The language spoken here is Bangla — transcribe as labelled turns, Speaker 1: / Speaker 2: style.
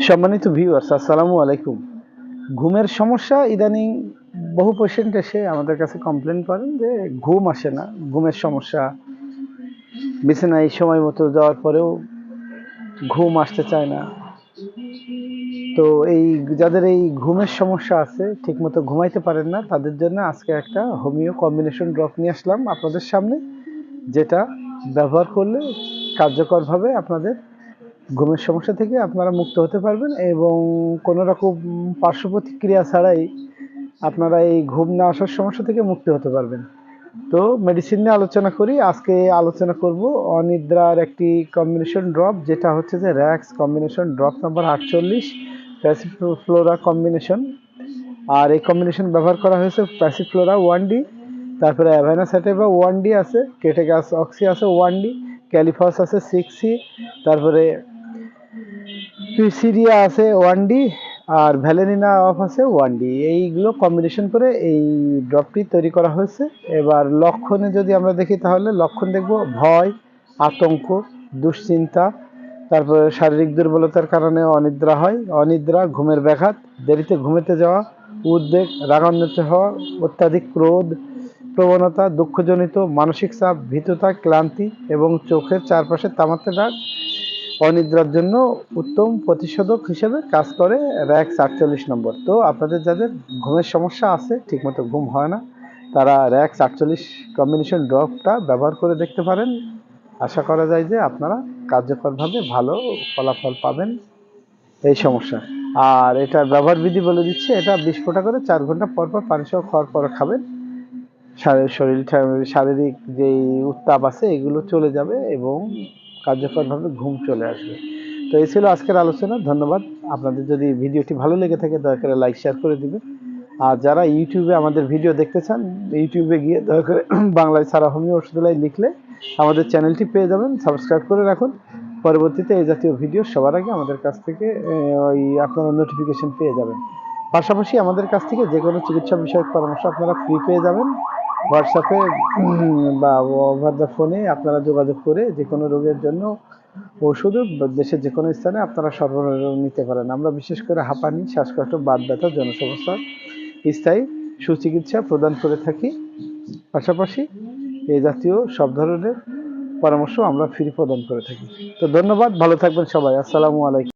Speaker 1: সম্মানিত ভিউয়ার্স, আসসালামু আলাইকুম। ঘুমের সমস্যা ইদানিং বহু পেশেন্ট এসে আমাদের কাছে কমপ্লেন করেন যে ঘুম আসে না, ঘুমের সমস্যা, বিছানায় সময় মতো যাওয়ার পরেও ঘুম আসতে চায় না। তো এই যাদের এই ঘুমের সমস্যা আছে, ঠিকমতো ঘুমাইতে পারেন না, তাদের জন্য আজকে একটা হোমিও কম্বিনেশন ড্রপ নিয়ে আসলাম আপনাদের সামনে, যেটা ব্যবহার করলে কার্যকরভাবে আপনাদের ঘুমের সমস্যা থেকে আপনারা মুক্ত হতে পারবেন এবং কোনো রকম পার্শ্ব প্রতিক্রিয়া ছাড়াই আপনারা এই ঘুম না আসার সমস্যা থেকে মুক্ত হতে পারবেন। তো মেডিসিন নিয়ে আলোচনা করি। আজকে আলোচনা করব অনিদ্রার একটি কম্বিনেশন ড্রপ, যেটা হচ্ছে যে র্যাক্স combination drop number 48 passiflora combination. আর এই কম্বিনেশন ব্যবহার করা হয়েছে প্যাসিফ্লোরা 1D, তারপরে অ্যাভানা স্যাটেভা 1D আছে, কেটেগাস অক্সি আছে 1D, ক্যালিফস আছে 6C, তারপরে পিসিডিয়া আছে 1D, আর ভ্যালেরিনা অফ আছে 1D। এইগুলো কম্বিনেশন করে এই ড্রপটি তৈরি করা হয়েছে। এবার লক্ষণে যদি আমরা দেখি, তাহলে লক্ষণ দেখব ভয়, আতঙ্ক, দুশ্চিন্তা, তারপরে শারীরিক দুর্বলতার কারণে অনিদ্রা হয়, অনিদ্রা, ঘুমের ব্যাঘাত, দেরিতে ঘুমেতে যাওয়া, উদ্বেগ, রাগান্বিত হওয়া, অত্যাধিক ক্রোধ প্রবণতা, দুঃখজনিত মানসিক চাপ, ভীততা, ক্লান্তি এবং চোখের চারপাশে তামাটে দাগ অনিদ্রার জন্য উত্তম প্রতিষেধক হিসেবে কাজ করে র্যাক্স 48 নম্বর। তো আপনাদের যাদের ঘুমের সমস্যা আছে, ঠিকমতো ঘুম হয় না, তারা র্যাক্স 48 কম্বিনেশন ড্রপটা ব্যবহার করে দেখতে পারেন। আশা করা যায় যে আপনারা কার্যকরভাবে ভালো ফলাফল পাবেন এই সমস্যা। আর এটার ব্যবহার বিধি বলে দিচ্ছে, এটা 20 ফোঁটা করে 4 ঘন্টা পর পর পানি সহ খাওয়ার পরে খাবেন। শারীরিক যেই উত্তাপ আছে এগুলো চলে যাবে এবং কার্যকরভাবে ঘুম চলে আসবে। তো এই ছিল আজকের আলোচনা। ধন্যবাদ। আপনাদের যদি ভিডিওটি ভালো লেগে থাকে, দয়া করে লাইক শেয়ার করে দিবেন। আর যারা ইউটিউবে আমাদের ভিডিও দেখতে চান, ইউটিউবে গিয়ে দয়া করে বাংলায় সারা হোমিও ওষুধলাই লিখলে আমাদের চ্যানেলটি পেয়ে যাবেন। সাবস্ক্রাইব করে রাখুন, পরবর্তীতে এই জাতীয় ভিডিও সবার আগে আমাদের কাছ থেকে আপনারা নোটিফিকেশন পেয়ে যাবেন। পাশাপাশি আমাদের কাছ থেকে যে কোনো চিকিৎসা বিষয়ক পরামর্শ আপনারা ফ্রি পেয়ে যাবেন। হোয়াটসঅ্যাপে বা ওভার দ্য ফোনে আপনারা যোগাযোগ করে যে কোনো রোগের জন্য ওষুধও দেশের যে কোনো স্থানে আপনারা সরবরাহ নিতে পারেন। আমরা বিশেষ করে হাঁপানি, শ্বাসকষ্ট, বাত ব্যথা, জনসমস্যার স্থায়ী সুচিকিৎসা প্রদান করে থাকি। পাশাপাশি এই জাতীয় সব ধরনের পরামর্শ আমরা ফ্রি প্রদান করে থাকি। তো ধন্যবাদ, ভালো থাকবেন সবাই। আসসালামু আলাইকুম।